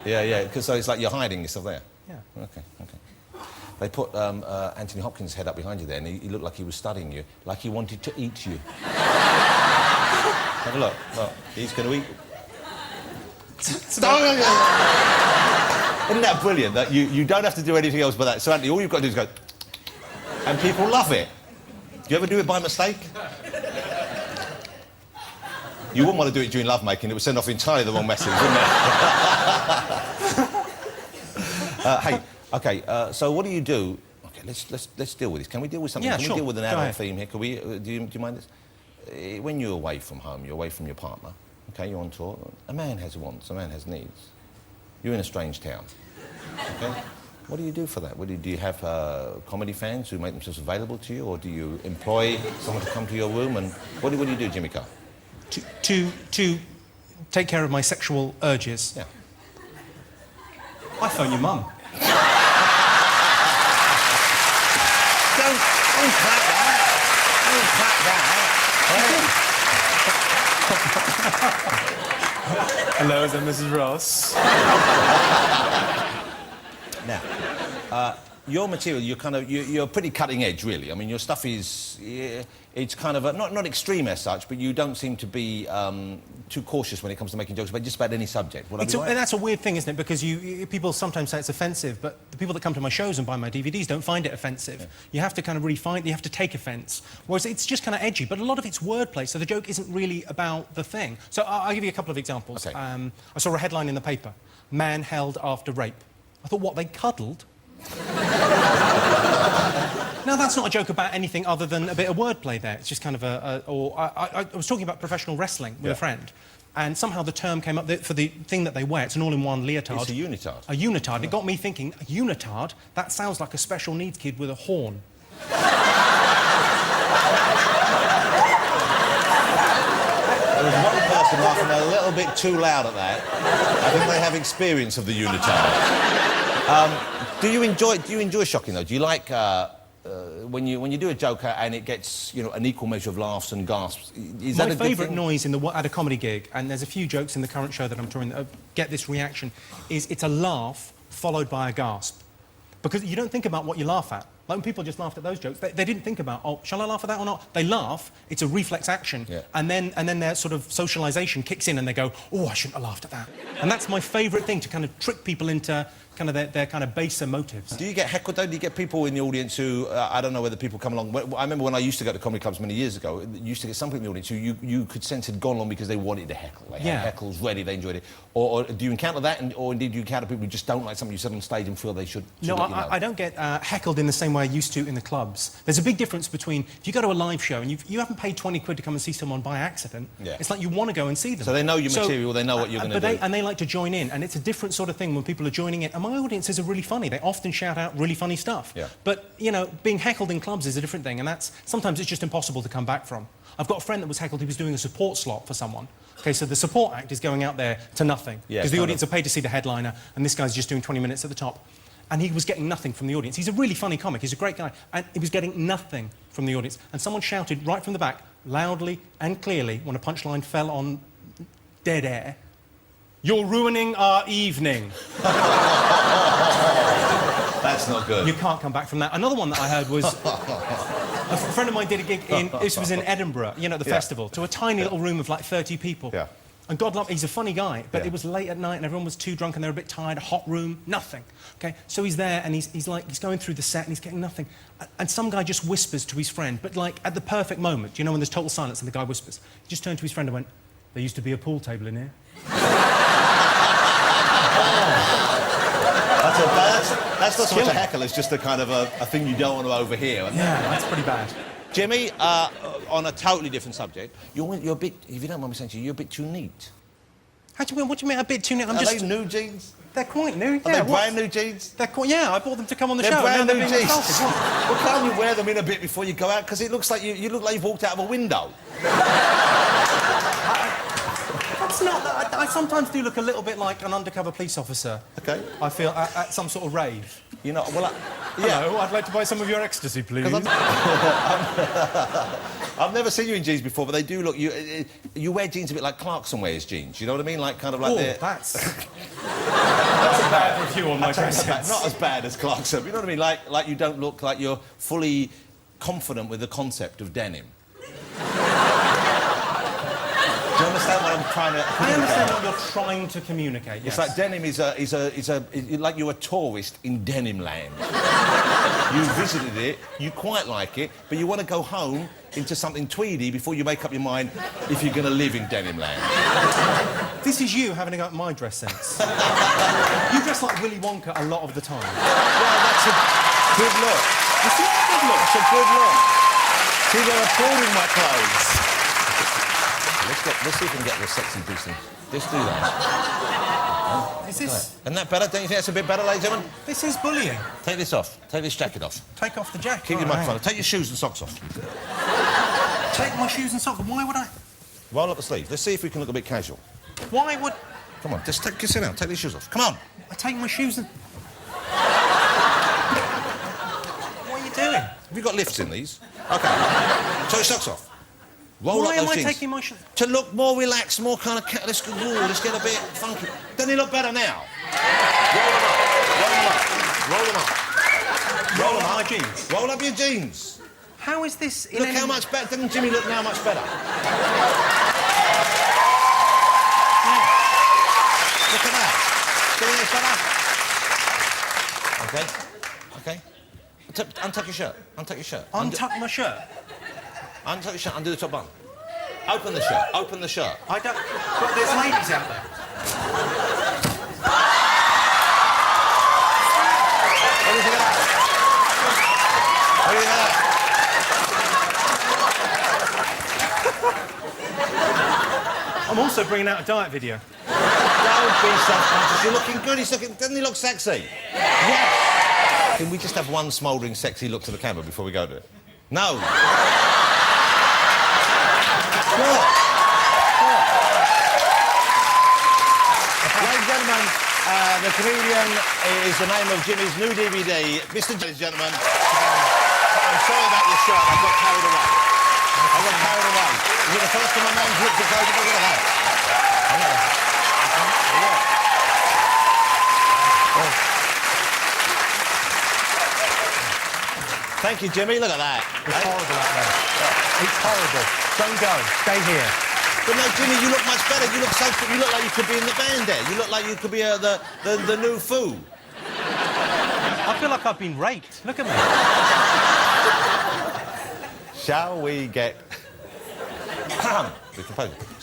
Yeah, yeah, because so it's like you're hiding yourself there. Yeah. Okay, okay. They put Anthony Hopkins' head up behind you there, and he looked like he was studying you, like he wanted to eat you. Have a look. Look, he's going to eat. Isn't that brilliant? That you don't have to do anything else but that. So Anthony, all you've got to do is go, and people love it. Do you ever do it by mistake? You wouldn't want to do it during lovemaking. It would send off entirely the wrong message, wouldn't it? Hey, okay. So what do you do? Okay, let's deal with this. Can we deal with something? Yeah, Can sure. we deal with an adult theme here? Can we? Do you mind this? When you're away from home, you're away from your partner. Okay, you're on tour. A man has wants. A man has needs. You're in a strange town. Okay. What do you do for that? Do you have comedy fans who make themselves available to you, or do you employ someone to come to your room? And what do you do, Jimmy Carr? To take care of my sexual urges. Yeah. I phone your mum. Don't clap that. Don't clap that. Hello, is that Mrs. Ross? Now, your material, you're pretty cutting edge, really. I mean, your stuff is, it's kind of not extreme as such, but you don't seem to be too cautious when it comes to making jokes about just about any subject. And that's a weird thing, isn't it? Because people sometimes say it's offensive, but the people that come to my shows and buy my DVDs don't find it offensive. Yeah. You have to kind of really you have to take offence. Whereas it's just kind of edgy, but a lot of it's wordplay, so the joke isn't really about the thing. So I'll give you a couple of examples. Okay. I saw a headline in the paper, man held after rape. I thought, what, they cuddled? Now, that's not a joke about anything other than a bit of wordplay there. It's just kind of I was talking about professional wrestling with a friend, and somehow the term came up for the thing that they wear. It's an all-in-one leotard. It's a unitard. A unitard. It got me thinking, a unitard? That sounds like a special needs kid with a horn. There was one person laughing a little bit too loud at that. I think they have experience of the unitard. Do you enjoy shocking, though? Do you like when you do a joke and it gets, you know, an equal measure of laughs and gasps? Is that a good thing? My favourite noise at a comedy gig, and there's a few jokes in the current show that I'm touring that get this reaction, is it's a laugh followed by a gasp. Because you don't think about what you laugh at. Like when people just laughed at those jokes, they didn't think about, oh, shall I laugh at that or not? They laugh, it's a reflex action, and then their sort of socialisation kicks in and they go, oh, I shouldn't have laughed at that. And that's my favourite thing, to kind of trick people into kind of their kind of baser motives. Do you get heckled, though? Do you get people in the audience who, I don't know whether people come along... I remember when I used to go to comedy clubs many years ago, you used to get some people in the audience who you could sense had gone along because they wanted to heckle. They had heckles ready, they enjoyed it. Or do you encounter that, or indeed do you encounter people who just don't like something you said on stage and feel they should No, I don't get heckled in the same way I used to in the clubs. There's a big difference between, if you go to a live show and you haven't paid 20 quid to come and see someone by accident, it's like you want to go and see them. So they know your material, they know what you're going to do. And they like to join in, and it's a different sort of thing when people are joining in. And my audiences are really funny. They often shout out really funny stuff. Yeah. But, you know, being heckled in clubs is a different thing, and sometimes it's just impossible to come back from. I've got a friend that was heckled, he was doing a support slot for someone. OK, so the support act is going out there to nothing. Because the audience are paid to see the headliner, and this guy's just doing 20 minutes at the top. And he was getting nothing from the audience. He's a really funny comic, he's a great guy, and he was getting nothing from the audience. And someone shouted right from the back, loudly and clearly, when a punchline fell on dead air, "You're ruining our evening." That's not good. You can't come back from that. Another one that I heard was... a friend of mine did a gig this was in Edinburgh, you know, at the festival, to a tiny little room of like 30 people. Yeah. And God love, he's a funny guy, but it was late at night and everyone was too drunk and they were a bit tired, a hot room, nothing. Okay, so he's there and he's going through the set and he's getting nothing. And some guy just whispers to his friend, but like at the perfect moment, you know, when there's total silence and the guy whispers. He just turned to his friend and went, "There used to be a pool table in here." That's not so much a heckle, it's just a kind of a thing you don't want to overhear. Yeah, that's pretty bad. Jimmy, on a totally different subject, you're a bit, if you don't mind me saying to you, you're a bit too neat. How do you mean? What do you mean a bit too neat? Are they new jeans? They're quite new, Are they brand new jeans? They're quite... Yeah, I bought them to come on the They're show. brand new jeans. Well, can't you wear them in a bit before you go out? Because it looks like you look like you've walked out of a window. That's not... I sometimes do look a little bit like an undercover police officer. OK. I feel at some sort of rave. You know, well, Hello, I'd like to buy some of your ecstasy, please. I've never seen you in jeans before, but they do look... You wear jeans a bit like Clarkson wears jeans, you know what I mean? Like, kind of like... Oh, that's... view on my dress Not sense. as bad as Clarkson. You know what I mean? Like you don't look like you're fully confident with the concept of denim. Do you understand what I'm trying to I understand what you're trying to communicate, It's yes. like denim is like you're a tourist in denim land. You visited it, you quite like it, but you want to go home into something tweedy before you make up your mind if you're going to live in denim land. This is you having a go at my dress sense. You dress like Willy Wonka a lot of the time. Well, that's a good look. You see, that's a good look. It's a good look. See, they're applauding my clothes. Let's see if we can get this sexy decent. Let's do that. Is this... Isn't that better? Don't you think that's a bit better, ladies and gentlemen? This is bullying. Take this off. Take this jacket off. Take off the jacket. Keep your microphone off. Take your shoes and socks off. Take my shoes and socks. Why would I... Roll up the sleeve. Let's see if we can look a bit casual. Why would... Come on, just sit down. Take these shoes off. Come on. I take my shoes and... What are you doing? Have you got lifts in these? OK. Take your socks off. Roll Why up am those I jeans. taking my shoes... To look more relaxed, more kind of... Let's get a bit funky. Doesn't he look better now? Roll them up. Roll them up. Roll them up. my jeans. Roll up your jeans. How is this in Look any... how much better. Doesn't Jimmy look now much better? Look at that. See this better? OK. Untuck your shirt. Untuck your shirt. Untuck my shirt? Untuck your shirt. Undo the top button. Open the shirt. Open the shirt. I don't... But there's ladies out there. What do you think of that? What do you think of that? I'm also bringing out a diet video. Don't be self-conscious. You're looking good. Doesn't he look sexy? Yes. Can we just have one smouldering sexy look to the camera before we go to it? No. What? Ladies and gentlemen, the comedian is the name of Jimmy's new DVD. Mr. Ladies and gentlemen, I'm sorry about your shirt. I got carried away. Is it the first time my man's looked at those? Look at that. Thank you, Jimmy. Look at that. It's horrible out there. It's horrible. Don't go. Stay here. But no, Jimmy, you look much better. You look like you could be in the band there. You look like you could be the new Foo. I feel like I've been raped. Look at me. Shall we get... we compose it.